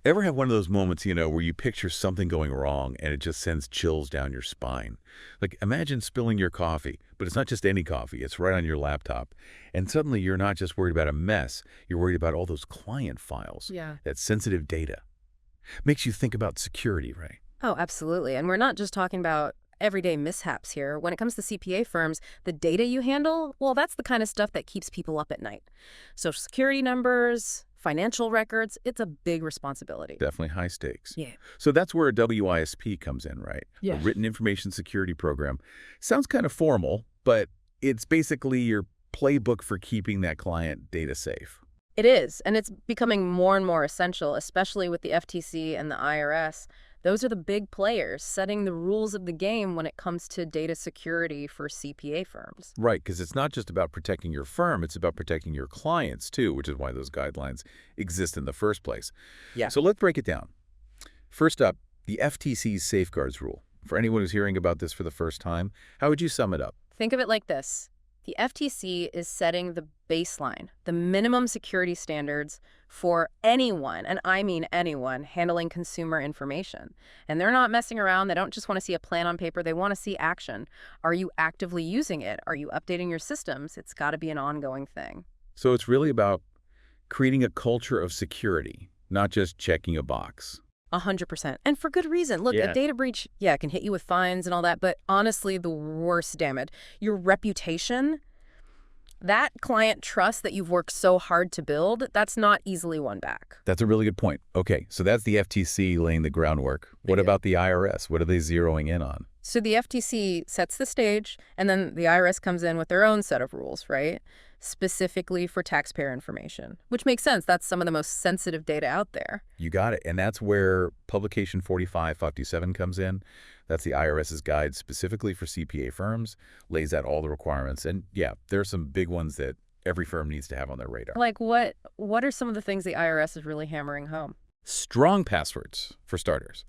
Ever have one of those moments, where you picture something going wrong and it just sends chills down your spine? Like, imagine spilling your coffee, but it's not just any coffee, it's right on your laptop. And suddenly you're not just worried about a mess, you're worried about all those client files, Yeah. that sensitive data. Makes you think about security, right? Oh, absolutely. And we're not just talking about everyday mishaps here. When it comes to CPA firms, the data you handle, well, that's the kind of stuff that keeps people up at night. Social security numbers, financial records, it's a big responsibility. Definitely high stakes. Yeah. So that's where a WISP comes in, right? Yeah. A written information security program. Sounds kind of formal, but it's basically your playbook for keeping that client data safe. It is, and it's becoming more and more essential, especially with the FTC and the IRS. Those are the big players setting the rules of the game when it comes to data security for CPA firms. Right, because it's not just about protecting your firm, it's about protecting your clients too, which is why those guidelines exist in the first place. Yeah. So let's break it down. First up, the FTC's Safeguards Rule. For anyone who's hearing about this for the first time, how would you sum it up? Think of it like this. The FTC is setting the baseline, the minimum security standards for anyone, and I mean anyone, handling consumer information. And they're not messing around. They don't just want to see a plan on paper. They want to see action. Are you actively using it? Are you updating your systems? It's got to be an ongoing thing. So it's really about creating a culture of security, not just checking a box. 100%. And for good reason. Look, Yeah. a data breach, yeah, can hit you with fines and all that, but honestly, the worst damage, your reputation, that client trust that you've worked so hard to build, that's not easily won back. That's a really good point. Okay, so that's the FTC laying the groundwork. What Yeah. about the IRS? What are they zeroing in on? So the FTC sets the stage, and then the IRS comes in with their own set of rules, right? Specifically for taxpayer information, which makes sense. That's some of the most sensitive data out there. You got it. And that's where Publication 4557 comes in. That's the IRS's guide specifically for CPA firms, lays out all the requirements. And yeah, there are some big ones that every firm needs to have on their radar. Like what are some of the things the IRS is really hammering home? Strong passwords, for starters.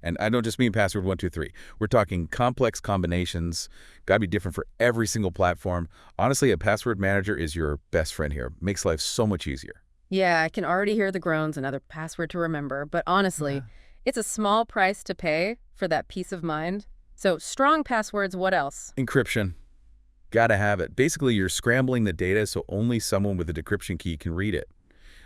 And I don't just mean password 123. We're talking complex combinations, got to be different for every single platform. Honestly, a password manager is your best friend here. Makes life so much easier. Yeah, I can already hear the groans, another password to remember. But honestly, it's a small price to pay for that peace of mind. So strong passwords, what else? Encryption. Got to have it. Basically, you're scrambling the data so only someone with a decryption key can read it.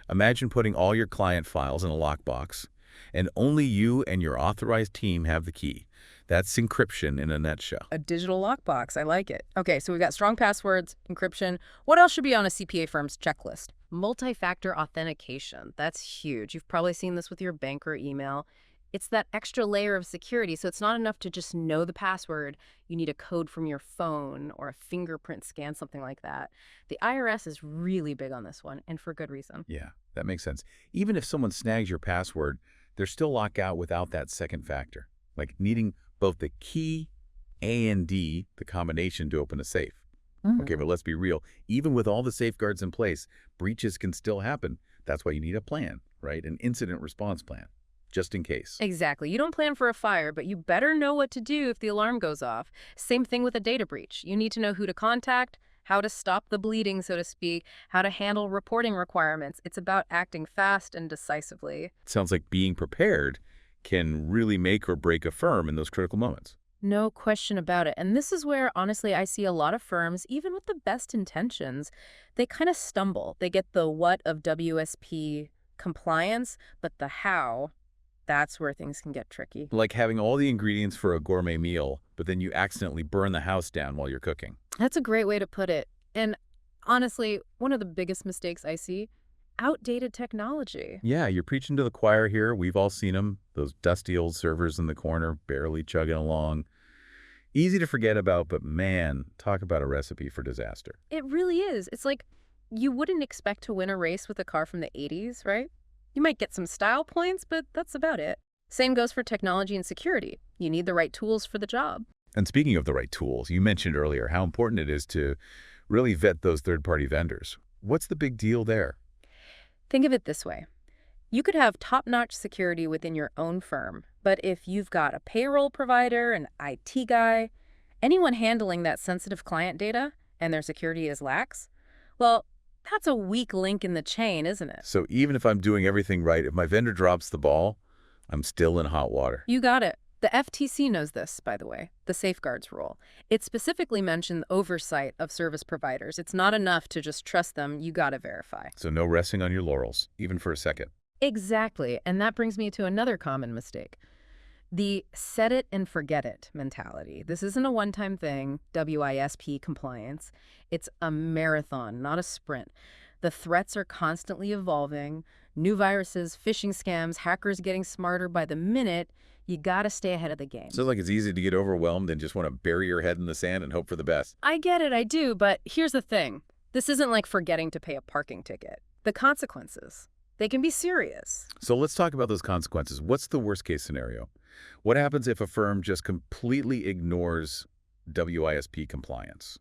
Imagine putting all your client files in a lockbox, and only you and your authorized team have the key. That's encryption in a nutshell. A digital lockbox. I like it. Okay, so we've got strong passwords, encryption. What else should be on a CPA firm's checklist? Multi-factor authentication. That's huge. You've probably seen this with your bank or email. It's that extra layer of security, so it's not enough to just know the password. You need a code from your phone or a fingerprint scan, something like that. The IRS is really big on this one, and for good reason. Yeah, that makes sense. Even if someone snags your password, they're still locked out without that second factor, like needing both the key and the combination to open a safe. Okay, but let's be real. Even with all the safeguards in place, breaches can still happen. That's why you need a plan, right? An incident response plan, just in case. Exactly. You don't plan for a fire, but you better know what to do if the alarm goes off. Same thing with a data breach. You need to know who to contact, how to stop the bleeding, so to speak, how to handle reporting requirements. It's about acting fast and decisively. Sounds like being prepared can really make or break a firm in those critical moments. No question about it. And this is where, honestly, I see a lot of firms, even with the best intentions, they kind of stumble. They get the what of WSP compliance, but the how, that's where things can get tricky. Like having all the ingredients for a gourmet meal, but then you accidentally burn the house down while you're cooking. That's a great way to put it. And honestly, one of the biggest mistakes I see, outdated technology. Yeah, you're preaching to the choir here. We've all seen them, those dusty old servers in the corner, barely chugging along. Easy to forget about, but man, talk about a recipe for disaster. It really is. It's like you wouldn't expect to win a race with a car from the 80s, right? You might get some style points, but that's about it. Same goes for technology and security. You need the right tools for the job. And speaking of the right tools, you mentioned earlier how important it is to really vet those third-party vendors. What's the big deal there? Think of it this way. You could have top-notch security within your own firm, but if you've got a payroll provider, an IT guy, anyone handling that sensitive client data, and their security is lax, well, That's a weak link in the chain, isn't it? So even if I'm doing everything right, if my vendor drops the ball, I'm still in hot water. You got it. The FTC knows this, by the way, the Safeguards Rule. It specifically mentioned oversight of service providers. It's not enough to just trust them. You got to verify. So no resting on your laurels, even for a second. Exactly. And that brings me to another common mistake. The set it and forget it mentality. This isn't a one-time thing, WISP compliance. It's a marathon, not a sprint. The threats are constantly evolving. New viruses, phishing scams, hackers getting smarter by the minute. You got to stay ahead of the game. So like it's easy to get overwhelmed and just want to bury your head in the sand and hope for the best. I get it, I do, but here's the thing. This isn't like forgetting to pay a parking ticket. The consequences, they can be serious. So let's talk about those consequences. What's the worst case scenario? What happens if a firm just completely ignores WISP compliance?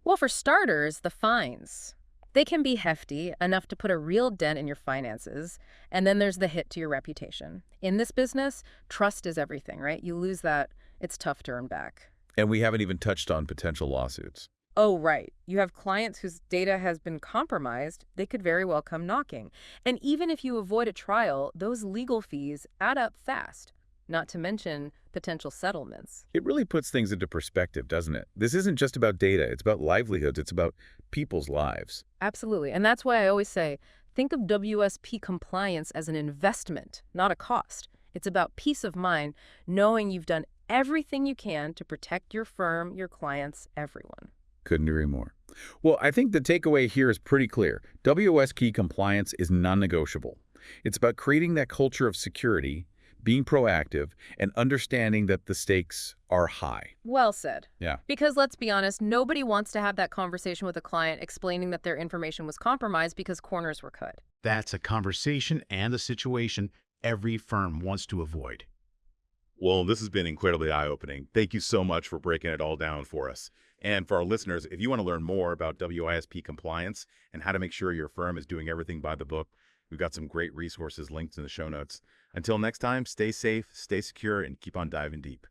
Well, for starters, the fines. They can be hefty, enough to put a real dent in your finances, and then there's the hit to your reputation. In this business, trust is everything, right? You lose that, it's tough to earn back. And we haven't even touched on potential lawsuits. Oh, right. You have clients whose data has been compromised. They could very well come knocking. And even if you avoid a trial, those legal fees add up fast, not to mention potential settlements. It really puts things into perspective, doesn't it? This isn't just about data. It's about livelihoods. It's about people's lives. Absolutely. And that's why I always say, think of WSP compliance as an investment, not a cost. It's about peace of mind, knowing you've done everything you can to protect your firm, your clients, everyone. Couldn't agree more. Well, I think the takeaway here is pretty clear. WSP compliance is non-negotiable. It's about creating that culture of security, being proactive, and understanding that the stakes are high. Well said. Yeah. Because let's be honest, nobody wants to have that conversation with a client explaining that their information was compromised because corners were cut. That's a conversation and a situation every firm wants to avoid. Well, this has been incredibly eye-opening. Thank you so much for breaking it all down for us. And for our listeners, if you want to learn more about WISP compliance and how to make sure your firm is doing everything by the book, we've got some great resources linked in the show notes. Until next time, stay safe, stay secure, and keep on diving deep.